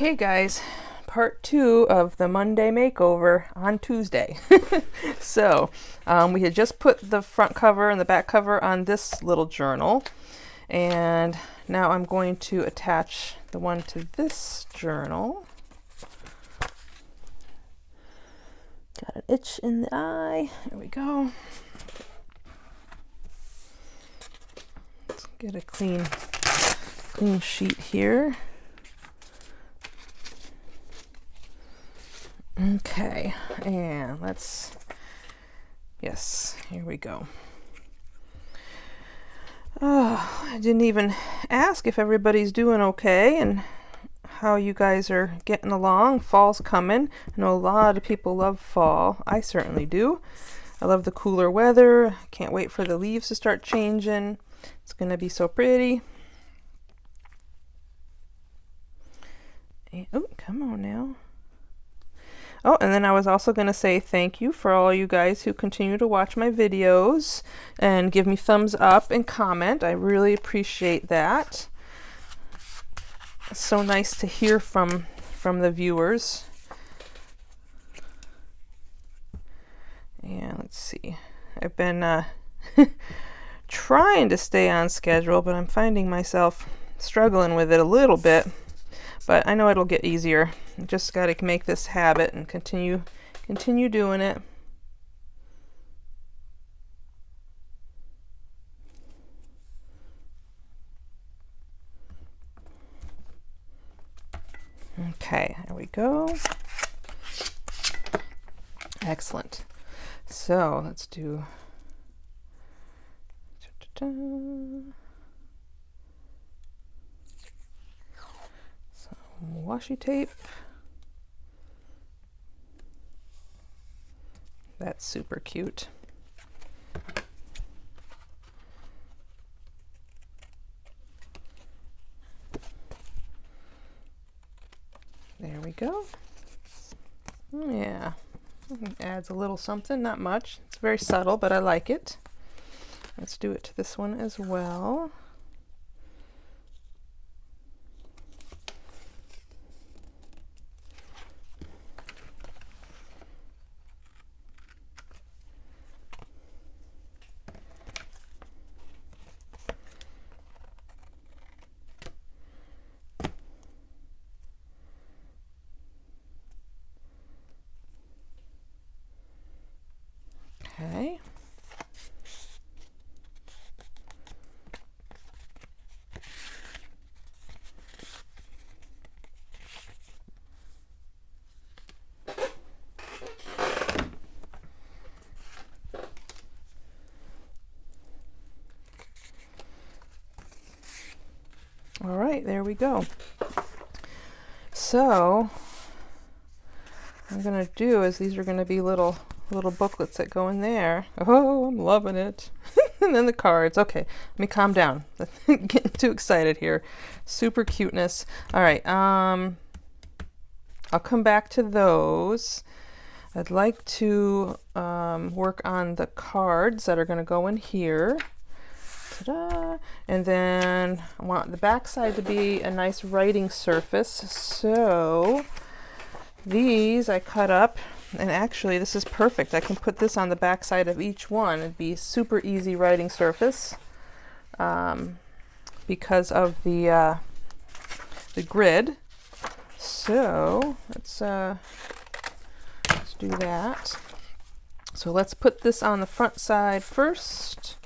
Okay guys, part 2 of the Monday makeover on Tuesday. So we had just put the front cover and the back cover on this little journal, and now I'm going to attach the one to this journal. Got an itch in the eye. There we go. Let's get a clean sheet here. Okay, and yes, here we go. Oh, I didn't even ask if everybody's doing okay and how you guys are getting along. Fall's coming. I know a lot of people love fall. I certainly do. I love the cooler weather. Can't wait for the leaves to start changing. It's gonna be so pretty. And, oh, come on now. Oh, and then I was also going to say thank you for all you guys who continue to watch my videos and give me thumbs up and comment. I really appreciate that. It's so nice to hear from the viewers. And let's see. I've been trying to stay on schedule, but I'm finding myself struggling with it a little bit. But I know it'll get easier. Just got to make this habit and continue doing it. Okay, there we go. Excellent. So let's do washi tape. That's super cute. There we go. Yeah, it adds a little something, not much. It's very subtle, but I like it. Let's do it to this one as well. Okay. All right, there we go. So what I'm gonna do is these are gonna be little booklets that go in there. Oh, I'm loving it. And then the cards. Okay, let me calm down. Getting too excited here. Super cuteness. All right, I'll come back to those. I'd like to work on the cards that are going to go in here. Ta-da! And then I want the back side to be a nice writing surface. So these I cut up, and actually this is perfect. I can put this on the back side of each one. It'd be super easy writing surface because of the grid. So let's do that. So let's put this on the front side first.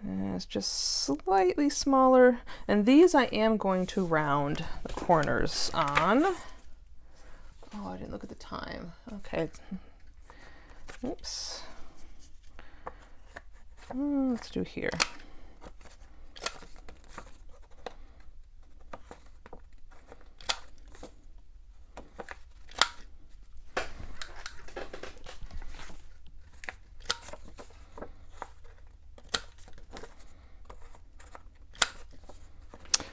And it's just slightly smaller, and these I am going to round the corners on. Oh, I didn't look at the time. Okay. Oops. Let's do here.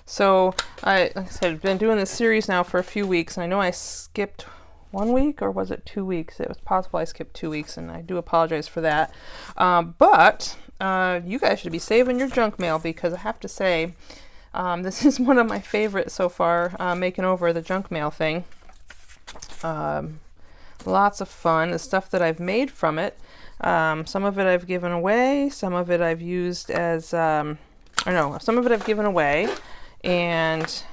So like I said, I've been doing this series now for a few weeks, and I know I skipped 1 week, or was it 2 weeks? It was possible I skipped 2 weeks, and I do apologize for that. But you guys should be saving your junk mail, because I have to say, This is one of my favorites so far, making over the junk mail thing. Lots of fun. The stuff that I've made from it, some of it I've given away, some of it I've used as, some of it I've given away and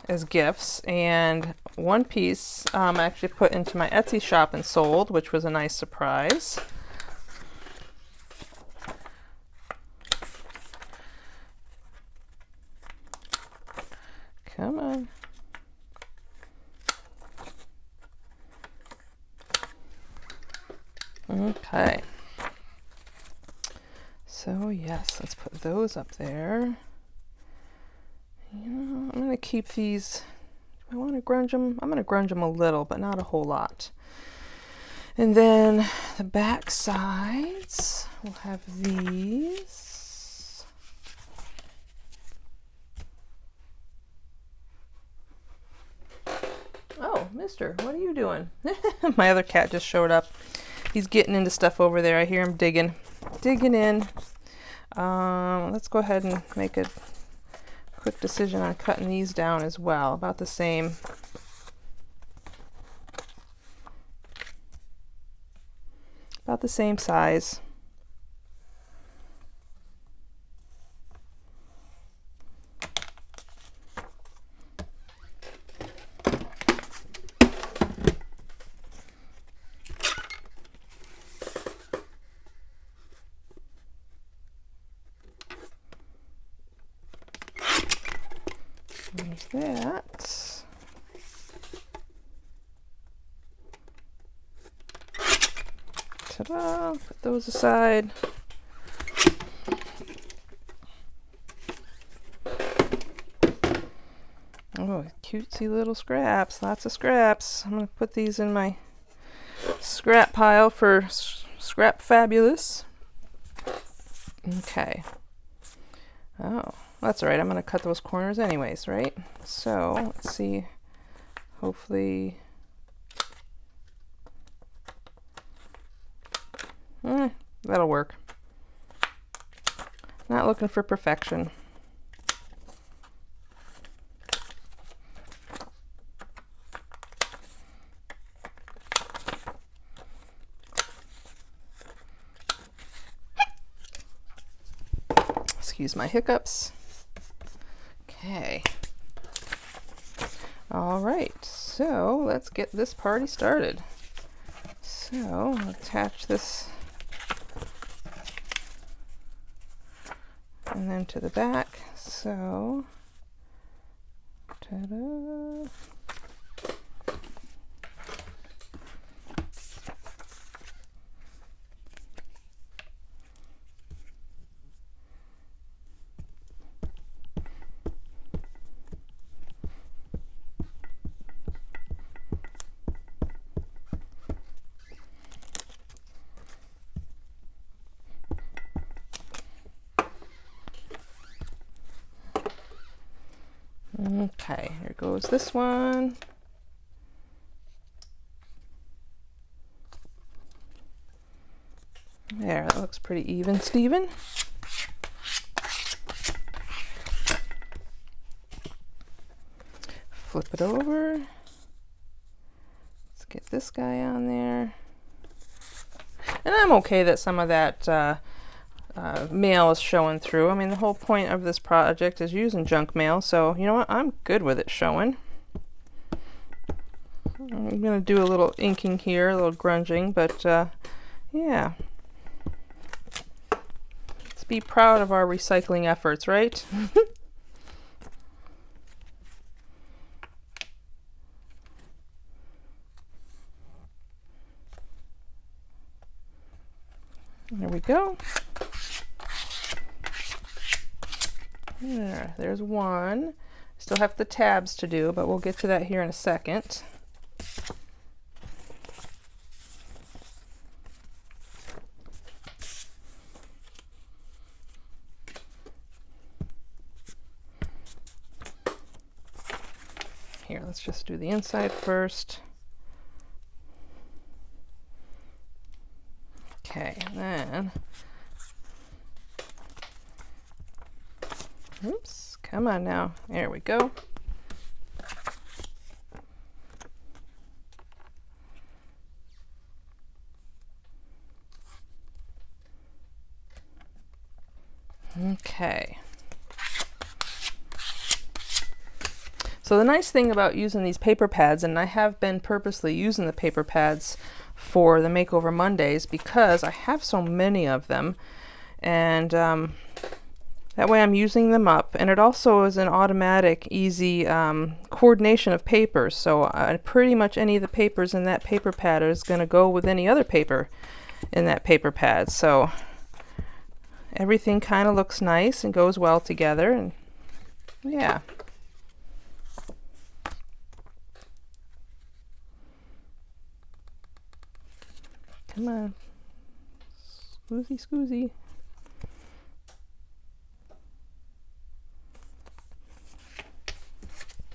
as gifts, and one piece I actually put into my Etsy shop and sold, which was a nice surprise. Come on. Okay. So yes, let's put those up there. You know, I'm going to keep these. Do I want to grunge them? I'm going to grunge them a little, but not a whole lot. And then the back sides, we'll have these. Oh, mister, what are you doing? My other cat just showed up. He's getting into stuff over there. I hear him digging in. Let's go ahead and make a quick decision on cutting these down as well, about the same. About the same size. There's that. Ta-da! Put those aside. Oh, cutesy little scraps. Lots of scraps. I'm going to put these in my scrap pile for scrap fabulous. Okay. Oh, that's all right. I'm going to cut those corners anyways, right? So, let's see. Hopefully... that'll work. Not looking for perfection. Excuse my hiccups. Okay. All right, so let's get this party started. So I'll attach this and then to the back. So, ta-da. Okay, here goes this one. There, that looks pretty even, Steven. Flip it over. Let's get this guy on there. And I'm okay that some of that mail is showing through. I mean, the whole point of this project is using junk mail, so you know what? I'm good with it showing. I'm going to do a little inking here, a little grunging, but yeah. Let's be proud of our recycling efforts, right? There we go. There's one. Still have the tabs to do, but we'll get to that here in a second. Here, let's just do the inside first. Okay, and then, oops, Come on now. There we go. Okay. So the nice thing about using these paper pads, and I have been purposely using the paper pads for the Makeover Mondays because I have so many of them, and that way I'm using them up, and it also is an automatic, easy coordination of papers. So pretty much any of the papers in that paper pad is going to go with any other paper in that paper pad. So everything kind of looks nice and goes well together, and yeah. Come on. Scoozy, scoozy.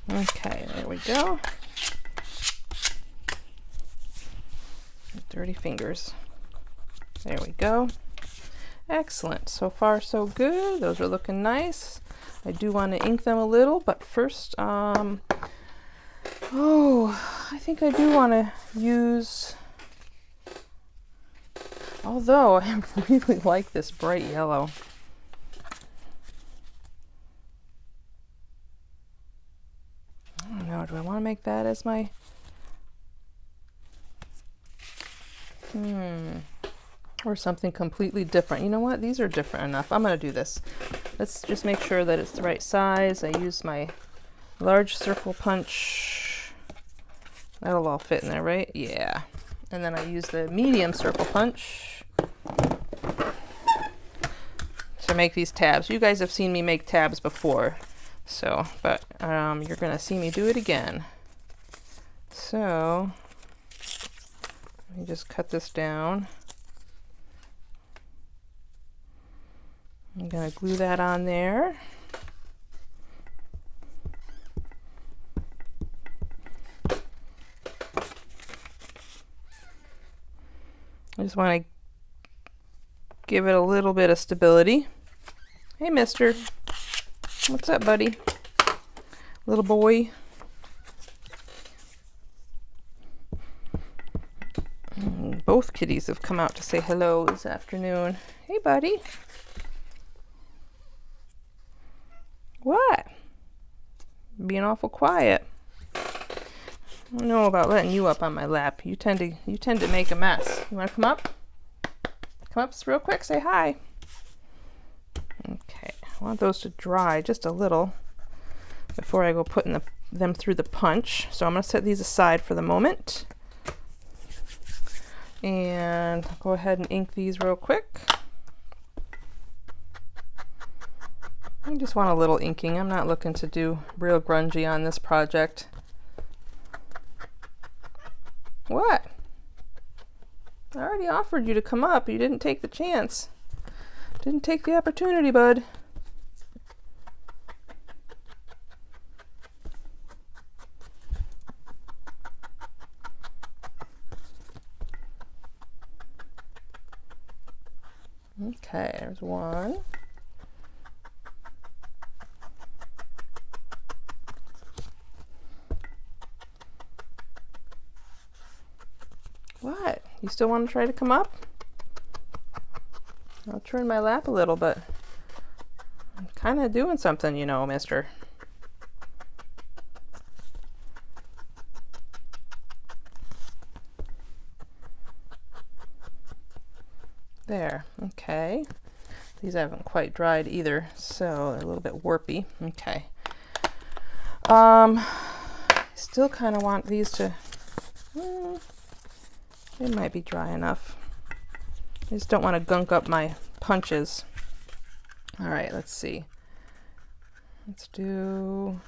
Okay, there we go. Dirty fingers. There we go. Excellent. So far, so good. Those are looking nice. I do want to ink them a little, but first, I think I do want to use, although I really like this bright yellow. I don't know, do I want to make that as my, or something completely different? You know what, these are different enough. I'm going to do this. Let's just make sure that it's the right size. I use my large circle punch. That'll all fit in there, right? Yeah. And then I use the medium circle punch to make these tabs. You guys have seen me make tabs before, so, but you're gonna see me do it again. So let me just cut this down. I'm gonna glue that on there. I just want to give it a little bit of stability. Hey, mister. What's up, buddy? Little boy. Both kitties have come out to say hello this afternoon. Hey, buddy. What? Being awful quiet. I don't know about letting you up on my lap. You tend to make a mess. You want to come up? Come up real quick. Say hi. Okay. I want those to dry just a little before I go putting them through the punch. So I'm going to set these aside for the moment. And I'll go ahead and ink these real quick. I just want a little inking. I'm not looking to do real grungy on this project. What? I already offered you to come up. You didn't take the chance. Didn't take the opportunity, bud. Okay, there's one. What? You still want to try to come up? I'll turn my lap a little, but I'm kind of doing something, you know, mister. There, okay. These haven't quite dried either, so they're a little bit warpy. Okay. Still kind of want these to, they might be dry enough. I just don't want to gunk up my punches. All right, let's see. Let's do,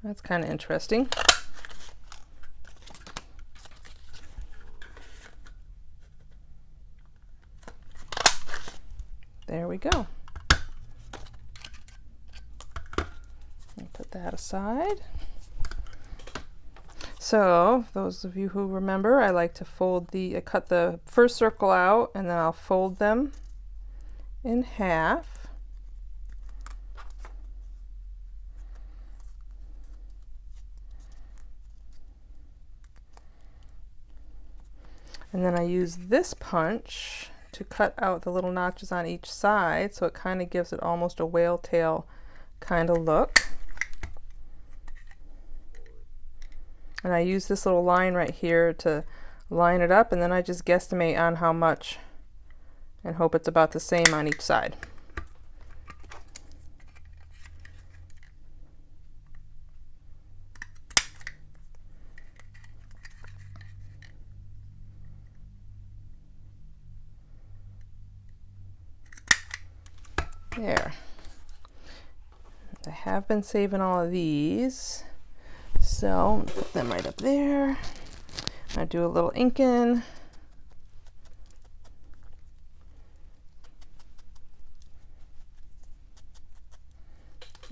that's kind of interesting. There we go. I'll put that aside. So, those of you who remember, I like to cut the first circle out, and then I'll fold them in half. And then I use this punch to cut out the little notches on each side, so it kind of gives it almost a whale tail kind of look. And I use this little line right here to line it up, and then I just guesstimate on how much and hope it's about the same on each side. There. I have been saving all of these, so put them right up there. I do a little inking.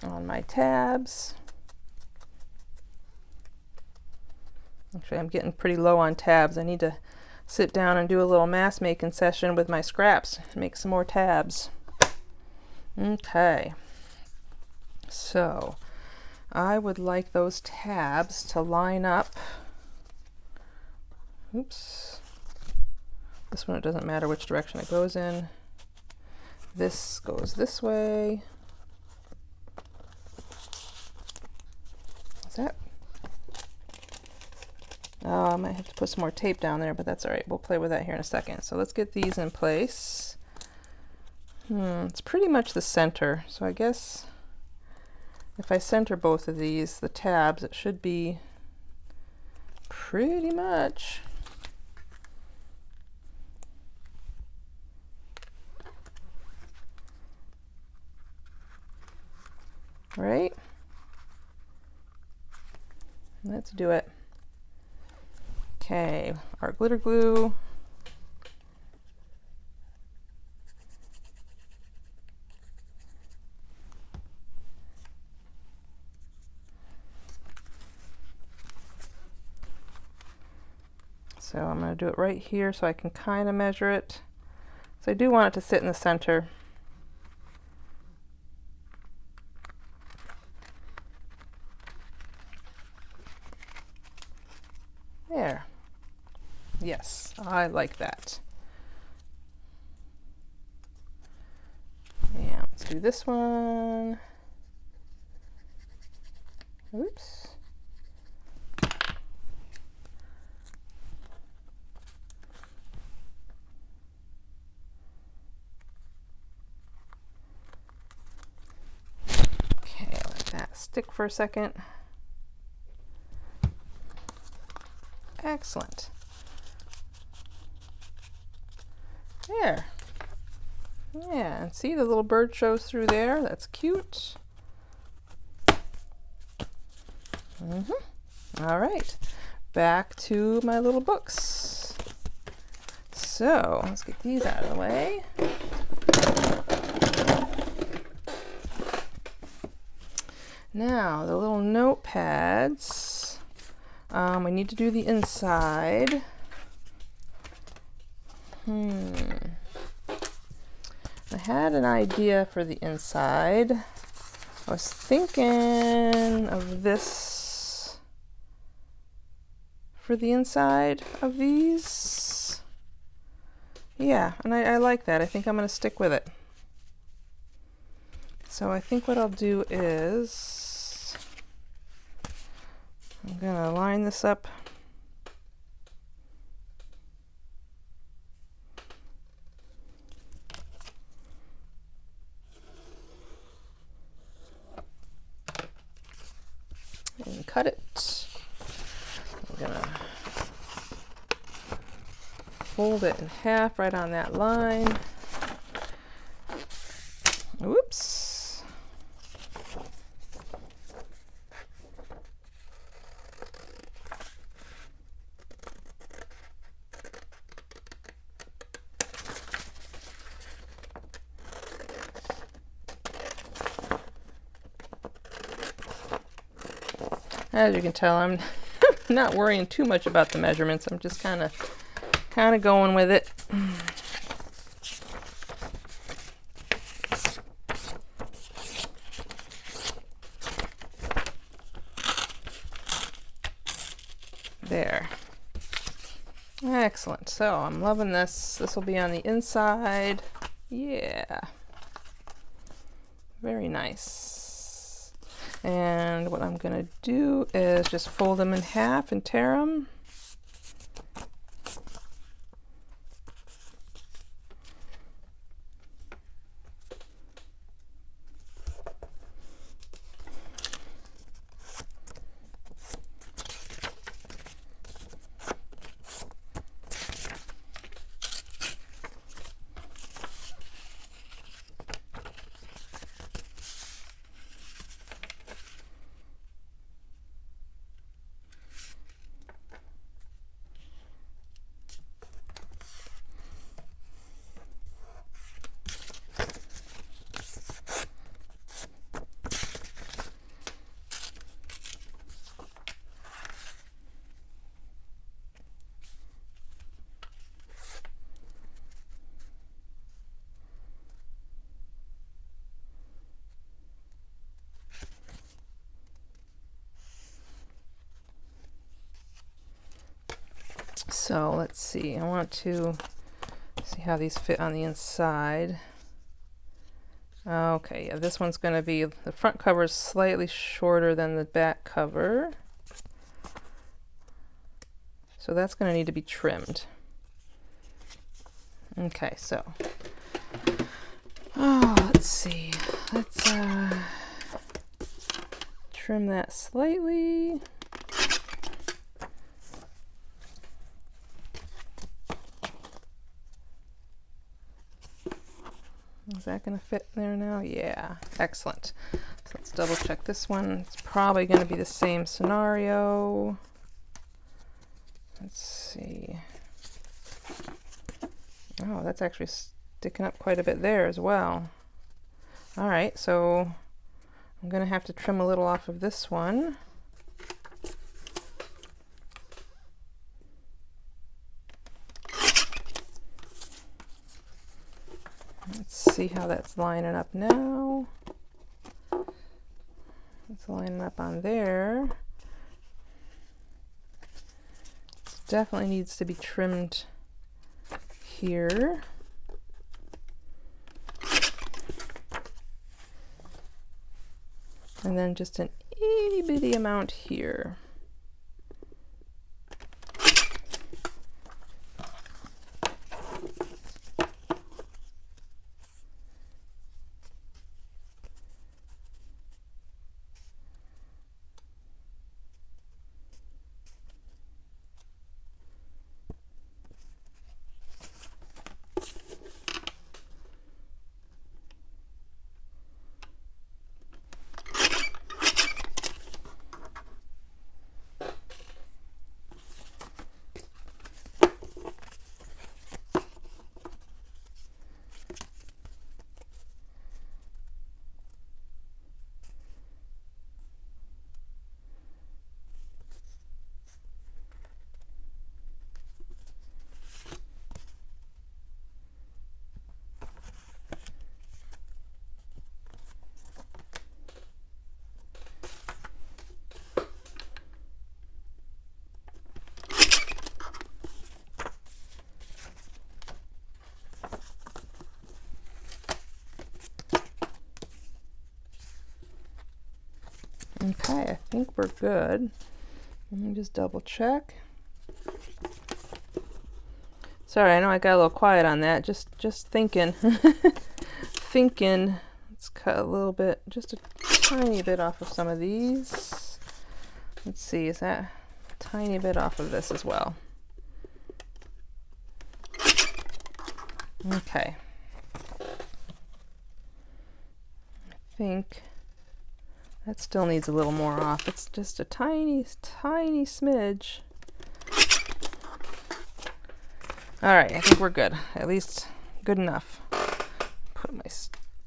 On my tabs. Actually, I'm getting pretty low on tabs. I need to sit down and do a little mask making session with my scraps, make some more tabs. Okay, so I would like those tabs to line up. Oops. This one, it doesn't matter which direction it goes in. This goes this way. Is that? Oh, I might have to put some more tape down there, but that's all right. We'll play with that here in a second. So let's get these in place. It's pretty much the center, so I guess if I center both of these, the tabs, it should be pretty much. Right? Let's do it. Okay, our glitter glue. So I'm going to do it right here so I can kind of measure it. So I do want it to sit in the center. There. Yes, I like that. Yeah, let's do this one. Oops. Stick for a second. Excellent. There. Yeah, and see the little bird shows through there. That's cute. All right, back to my little books. So let's get these out of the way. Now, the little notepads, we need to do the inside. I had an idea for the inside. I was thinking of this for the inside of these. Yeah, and I like that. I think I'm going to stick with it. So I think what I'll do is I'm going to line this up. And cut it. I'm going to fold it in half right on that line. Whoops. As you can tell, I'm not worrying too much about the measurements. I'm just kind of going with it. There. Excellent. So I'm loving this. This will be on the inside. Yeah. Very nice. And what I'm going to do is just fold them in half and tear them. So let's see, I want to see how these fit on the inside. Okay, yeah, this one's going to be, the front cover is slightly shorter than the back cover. So that's going to need to be trimmed. Okay, so, let's see, let's trim that slightly. Is that going to fit there now? Yeah, excellent. So let's double check this one. It's probably going to be the same scenario. Let's see. Oh, that's actually sticking up quite a bit there as well. All right, so I'm going to have to trim a little off of this one. Let's see how that's lining up now. It's lining up on there. It definitely needs to be trimmed here. And then just an itty bitty amount here. Okay, I think we're good. Let me just double check. Sorry, I know I got a little quiet on that. Just thinking. Thinking. Let's cut a little bit, just a tiny bit off of some of these. Let's see, is that a tiny bit off of this as well? Okay. I think that still needs a little more off. It's just a tiny smidge. All right, I think we're good. At least good enough. Put my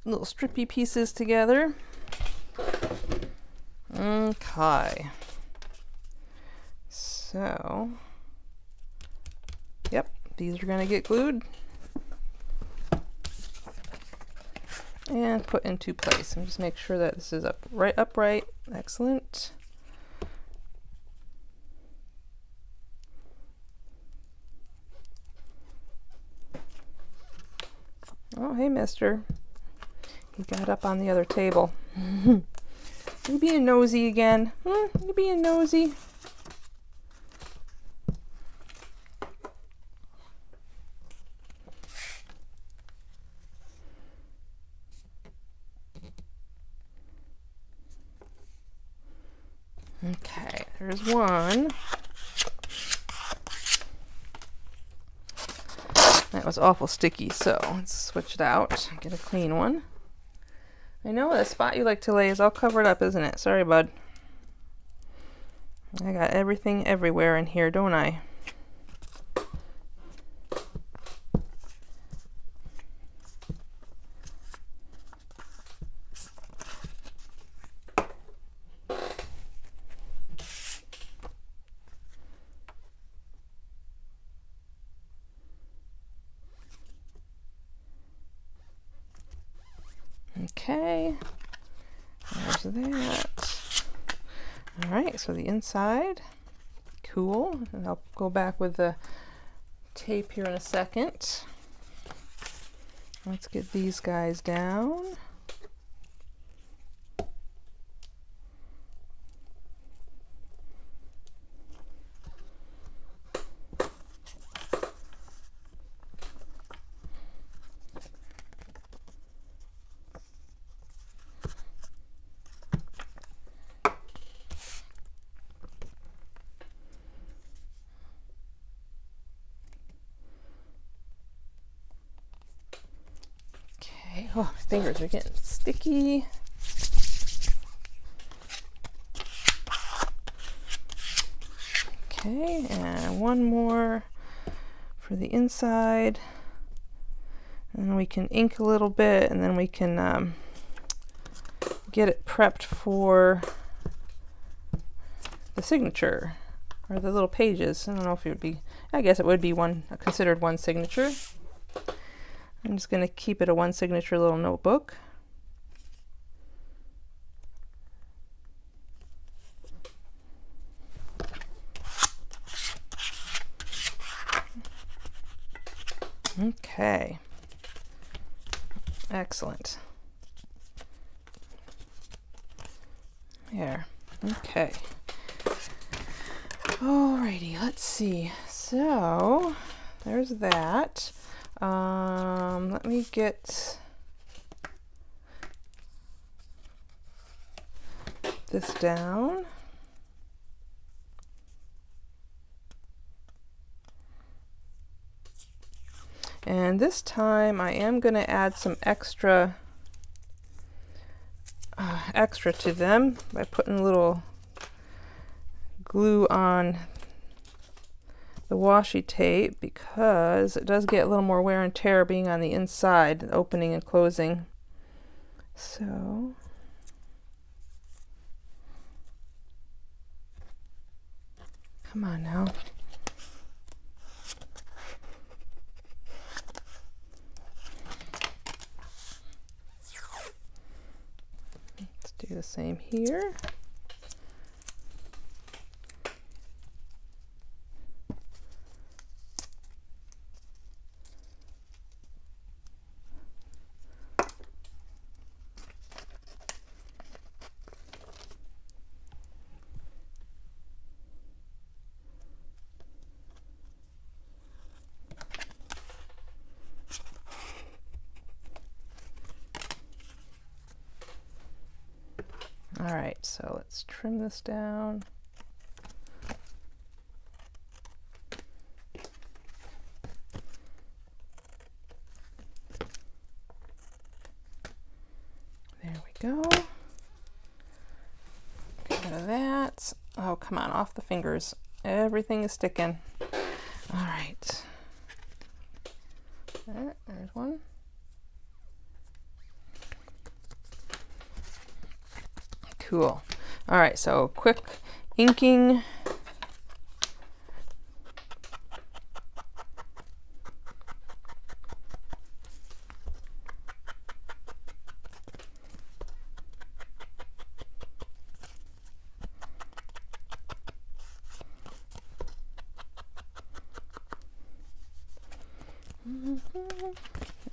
little strippy pieces together. Okay. So, yep, these are going to get glued and put into place. And just make sure that this is upright. Excellent. hey, mister. He got up on the other table. You being nosy again? You being nosy? Okay, there's one. That was awful sticky, so let's switch it out. Get a clean one. I know the spot you like to lay is all covered up, isn't it? Sorry, bud. I got everything everywhere in here, don't I? Okay, there's that. All right, so the inside, cool. And I'll go back with the tape here in a second. Let's get these guys down. Oh, my fingers are getting sticky. Okay, and one more for the inside. And we can ink a little bit, and then we can get it prepped for the signature, or the little pages. I don't know if it would be, I guess it would be considered one signature. I'm just going to keep it a one signature little notebook. Okay. Excellent. There. Okay. Alrighty, let's see. So, there's that. Let me get this down. And this time I am going to add some extra to them by putting a little glue on the washi tape, because it does get a little more wear and tear being on the inside, the opening and closing. So come on now. Let's do the same here. All right, so let's trim this down. There we go. Get rid of that. Oh, come on, off the fingers. Everything is sticking. All right. There's one. Cool. All right, so quick inking.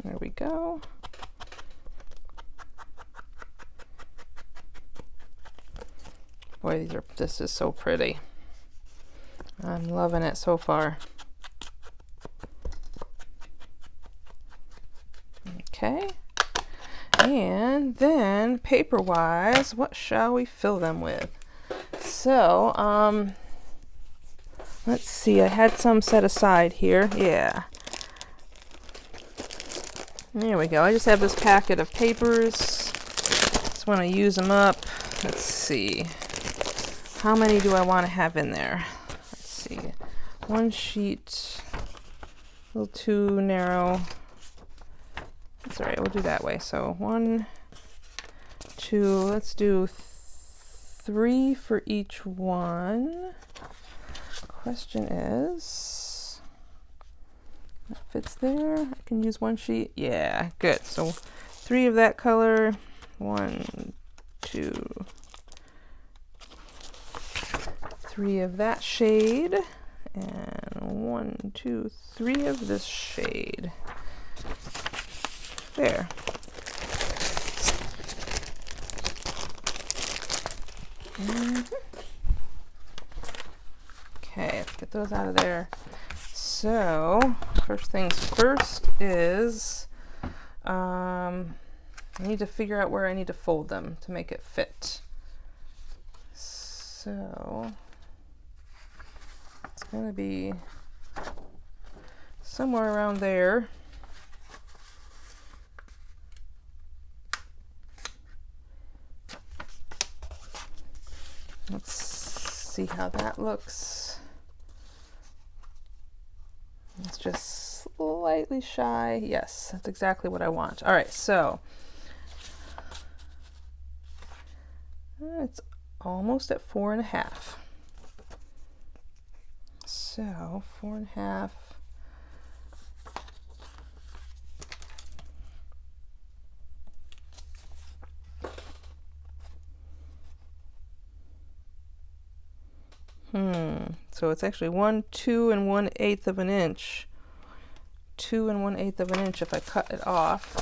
There we go. Boy, this is so pretty. I'm loving it so far. Okay. And then paper-wise, what shall we fill them with? So, let's see, I had some set aside here. Yeah. There we go. I just have this packet of papers. Just want to use them up. Let's see. How many do I want to have in there? Let's see. One sheet. A little too narrow. That's all right. We'll do that way. So 1, 2. Let's do 3 for each one. Question is, that fits there. I can use one sheet. Yeah, good. So 3 of that color. 1, 2, 3 of that shade, and 1, 2, 3 of this shade. There. Okay, let's get those out of there. So, first things first is, I need to figure out where I need to fold them to make it fit. So, it's going to be somewhere around there. Let's see how that looks. It's just slightly shy. Yes, that's exactly what I want. All right, so it's almost at 4.5. So 4.5. So it's actually 2 1/8 of an inch. 2 1/8 of an inch if I cut it off.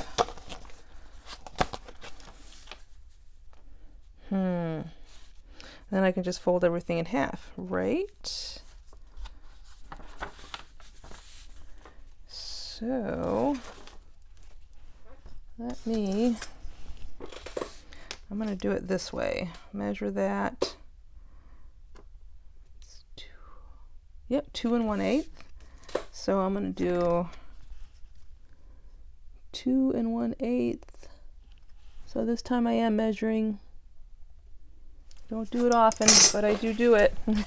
Then I can just fold everything in half, right? So I'm going to do it this way. Measure that. Yep, 2 1/8. So I'm going to do 2 1/8. So this time I am measuring. Don't do it often, but I do it. And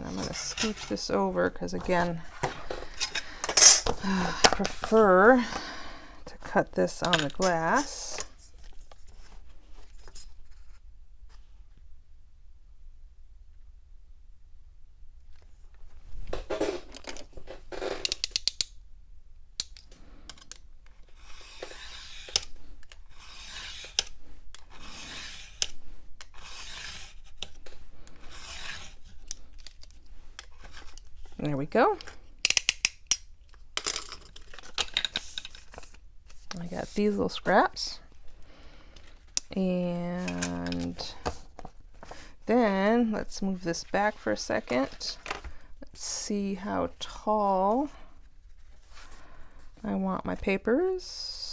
I'm going to scooch this over because, again, I prefer to cut this on the glass. There we go. I got these little scraps. And then let's move this back for a second. Let's see how tall I want my papers.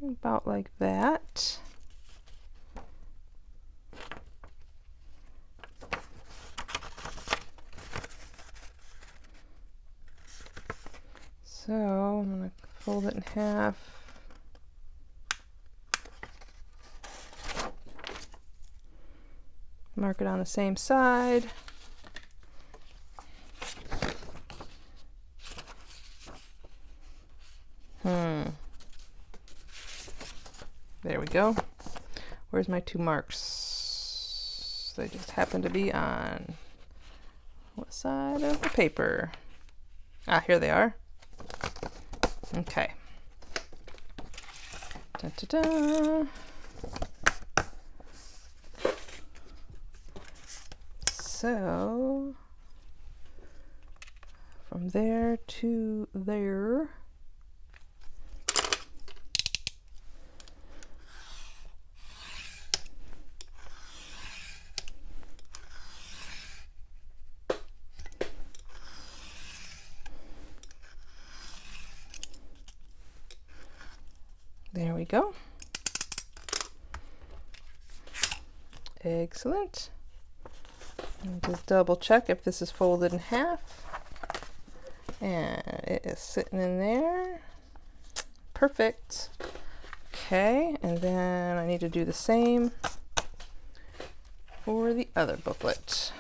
About like that. So I'm going to fold it in half. Mark it on the same side. There we go. Where's my 2 marks? They just happen to be on what side of the paper? Ah, here they are. Okay. Da, da, da. So from there to there. There we go. Excellent. And just double check if this is folded in half. And it is sitting in there. Perfect. Okay, and then I need to do the same for the other booklet.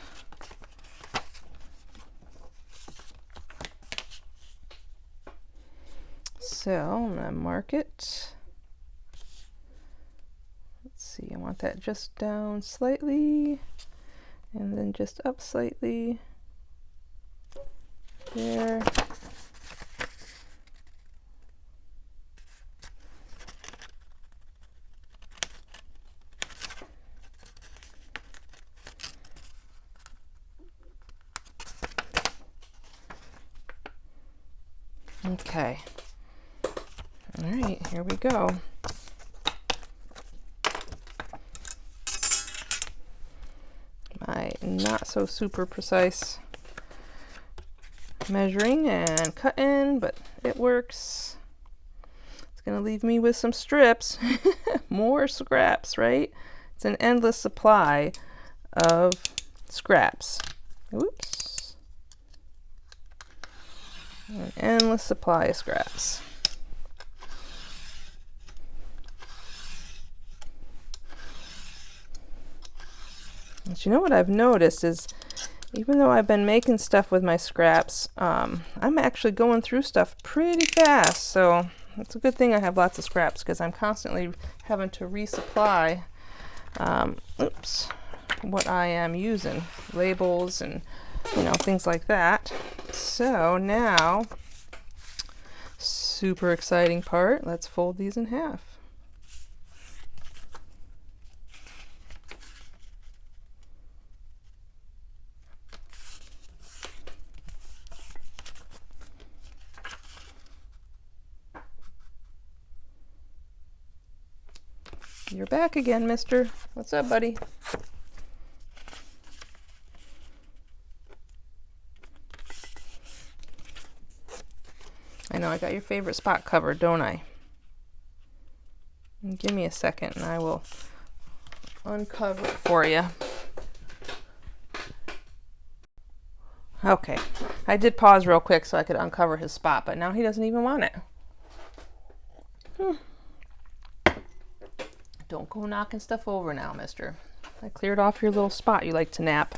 So I'm going to mark it. Let's see, I want that just down slightly and then just up slightly. There. Okay. All right, here we go. My not so super precise measuring and cutting, but it works. It's gonna leave me with some strips. More scraps, right? It's an endless supply of scraps. Oops. An endless supply of scraps. But you know what I've noticed is, even though I've been making stuff with my scraps, I'm actually going through stuff pretty fast. So it's a good thing I have lots of scraps, because I'm constantly having to resupply what I am using, labels and things like that. So now, super exciting part, let's fold these in half. You're back again, mister. What's up, buddy? I know I got your favorite spot covered, don't I? Give me a second and I will uncover it for you. Okay, I did pause real quick so I could uncover his spot, but now he doesn't even want it. Don't go knocking stuff over now, mister. I cleared off your little spot you like to nap.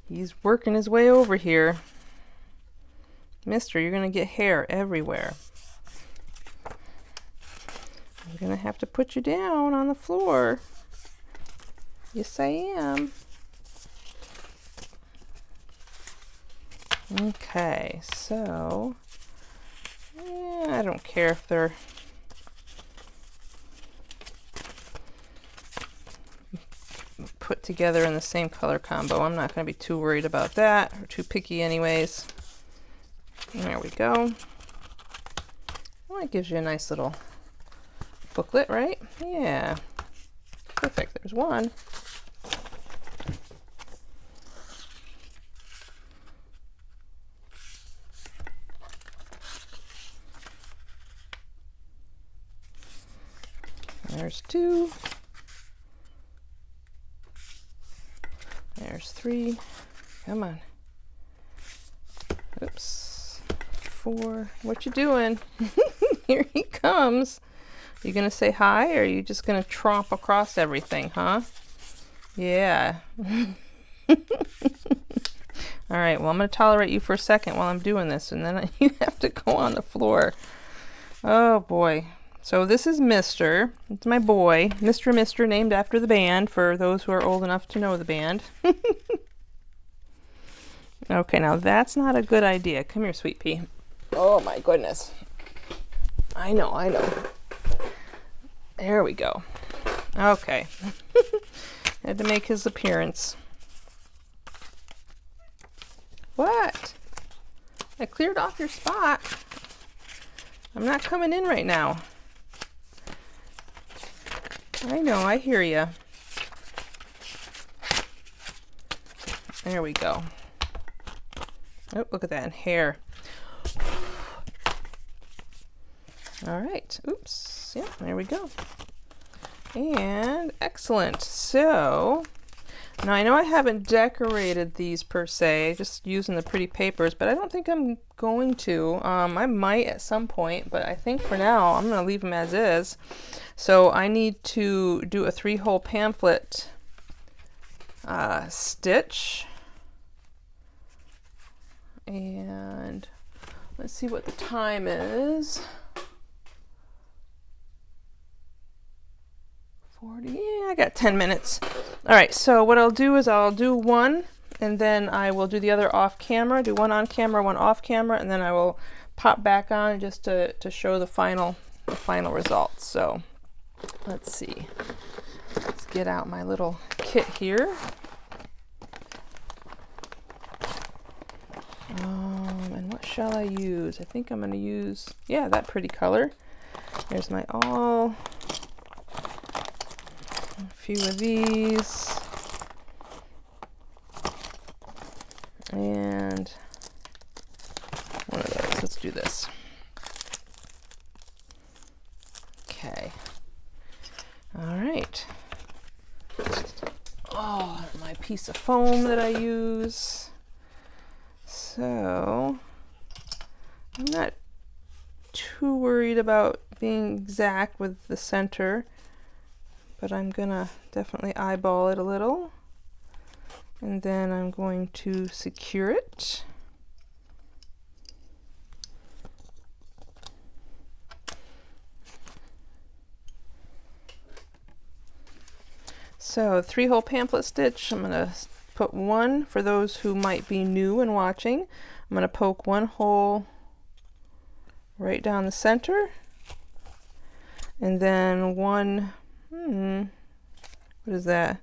He's working his way over here. Mister, you're going to get hair everywhere. I'm going to have to put you down on the floor. Yes, I am. Okay, so I don't care if they're put together in the same color combo. I'm not going to be too worried about that, or too picky anyways. There we go. Well, it gives you a nice little booklet, right? Yeah. Perfect. There's one. There's two. There's three. Come on. Oops. Four. What you doing? Here he comes. You gonna say hi, or are you just gonna tromp across everything, huh? Yeah. All right, well, I'm gonna tolerate you for a second while I'm doing this, and then you have to go on the floor. Oh boy. So this is Mr. It's my boy. Mr. named after the band, for those who are old enough to know the band. Okay, now that's not a good idea. Come here, sweet pea. Oh my goodness. I know, I know. There we go. Okay. Had to make his appearance. What? I cleared off your spot. I'm not coming in right now. I know, I hear you. There we go. Oh, look at that hair. All right. Oops. Yeah, there we go. And excellent. So now I know I haven't decorated these per se, just using the pretty papers, but I don't think I'm going to. I might at some point, but I think for now I'm going to leave them as is. So I need to do a 3-hole pamphlet stitch. And let's see what the time is. 40, yeah, I got 10 minutes. All right, so what I'll do is I'll do one, and then I will do the other off camera, do one on camera, one off camera, and then I will pop back on just to show the final results. So let's see. Let's get out my little kit here. And what shall I use? I think I'm going to use, yeah, that pretty color. There's my awl. A few of these. And one of those. Let's do this. Okay. All right. Oh, my piece of foam that I use. So I'm not too worried about being exact with the center, but I'm gonna definitely eyeball it a little, and then I'm going to secure it. So 3-hole pamphlet stitch, I'm gonna put one for those who might be new and watching. I'm going to poke one hole right down the center, and then one, what is that?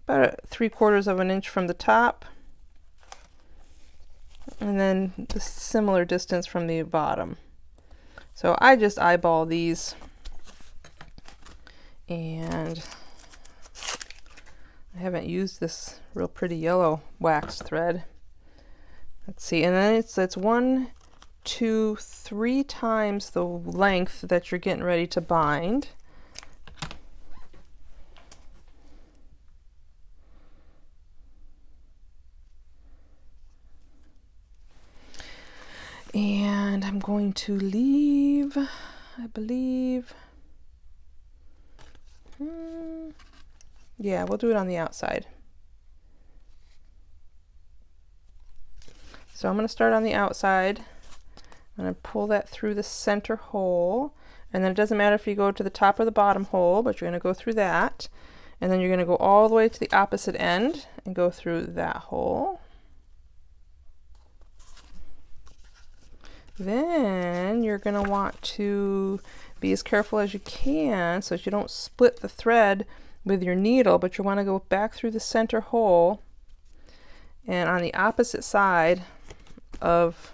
About 3/4 of an inch from the top, and then the similar distance from the bottom. So I just eyeball these, and I haven't used this real pretty yellow wax thread. Let's see, and then it's 1, 2, 3 times the length that you're getting ready to bind. And I'm going to leave, I believe, yeah, we'll do it on the outside. So I'm going to start on the outside. I'm going to pull that through the center hole, and then it doesn't matter if you go to the top or the bottom hole, but you're going to go through that, and then you're going to go all the way to the opposite end and go through that hole. Then you're going to want to be as careful as you can so that you don't split the thread with your needle, but you want to go back through the center hole and on the opposite side of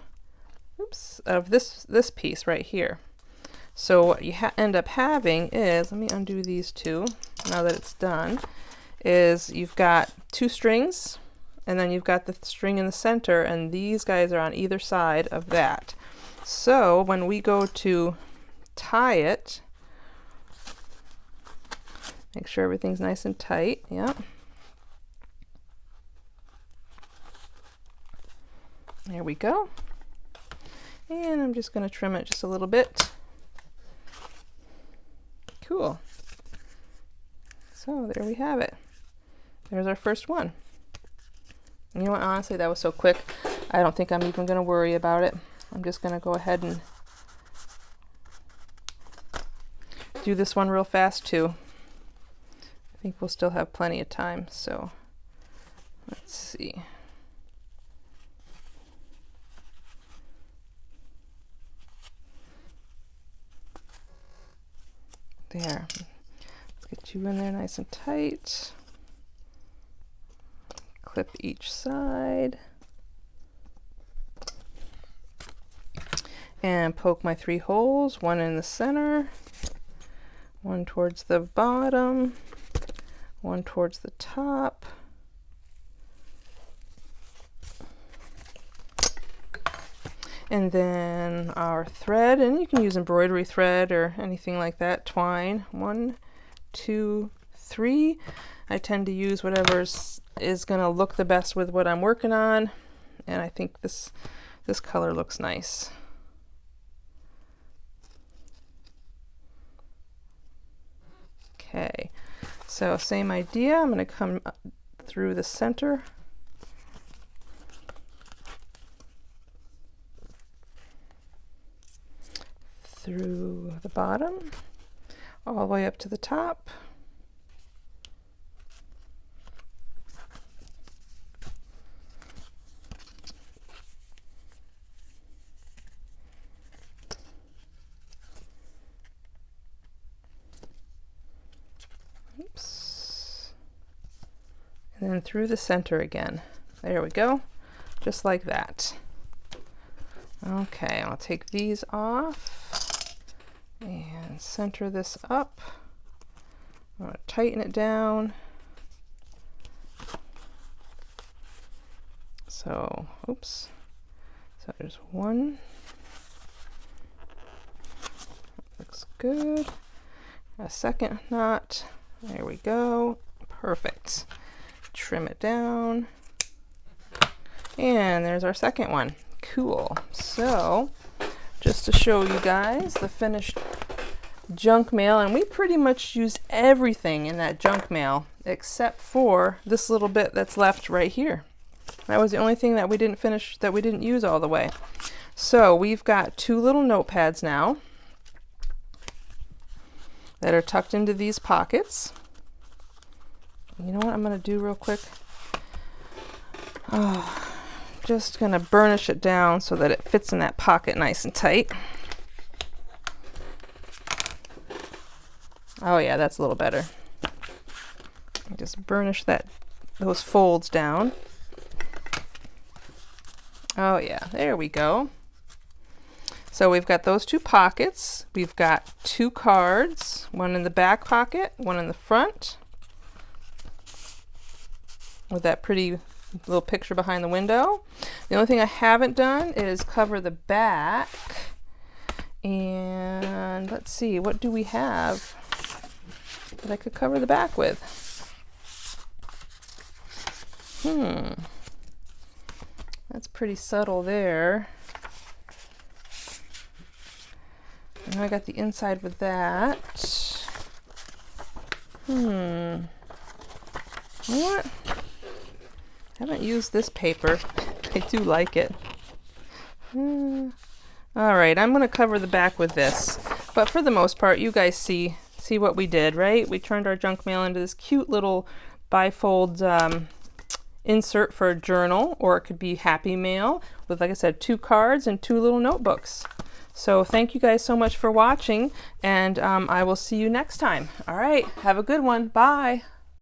this piece right here. So what you end up having is, let me undo these two now that it's done, is you've got 2 strings, and then you've got the string in the center, and these guys are on either side of that. So when we go to tie it, make sure everything's nice and tight. Yeah. There we go. And I'm just going to trim it just a little bit. Cool. So there we have it. There's our first one. You know what, honestly, that was so quick, I don't think I'm even going to worry about it. I'm just going to go ahead and do this one real fast too. I think we'll still have plenty of time, so let's see. There. Let's get you in there nice and tight. Clip each side. And poke my 3 holes, one in the center, one towards the bottom, one towards the top. And then our thread, and you can use embroidery thread or anything like that, twine. 1, 2, 3. I tend to use whatever is going to look the best with what I'm working on, and I think this color looks nice. Okay, so same idea. I'm going to come through the center. Through the bottom, all the way up to the top. Oops. And then through the center again. There we go, just like that. Okay, I'll take these off and center this up. I'm going to tighten it down. So, oops. So there's one. Looks good. A second knot. There we go. Perfect. Trim it down. And there's our second one. Cool. So, just to show you guys the finished junk mail, and we pretty much used everything in that junk mail except for this little bit that's left right here. That was the only thing that we didn't finish, that we didn't use all the way. So we've got 2 little notepads now that are tucked into these pockets. You know what I'm going to do real quick? Just going to burnish it down so that it fits in that pocket nice and tight. Oh yeah, that's a little better. Just burnish those folds down. Oh yeah, there we go. So we've got those 2 pockets. We've got 2 cards, one in the back pocket, one in the front, with that pretty little picture behind the window. The only thing I haven't done is cover the back. And let's see, what do we have that I could cover the back with? That's pretty subtle there. And I got the inside with that. You know what? I haven't used this paper. I do like it. All right, I'm going to cover the back with this. But for the most part, you guys see what we did, right? We turned our junk mail into this cute little bifold insert for a journal, or it could be happy mail with, like I said, 2 cards and 2 little notebooks. So thank you guys so much for watching, and I will see you next time. All right, have a good one. Bye.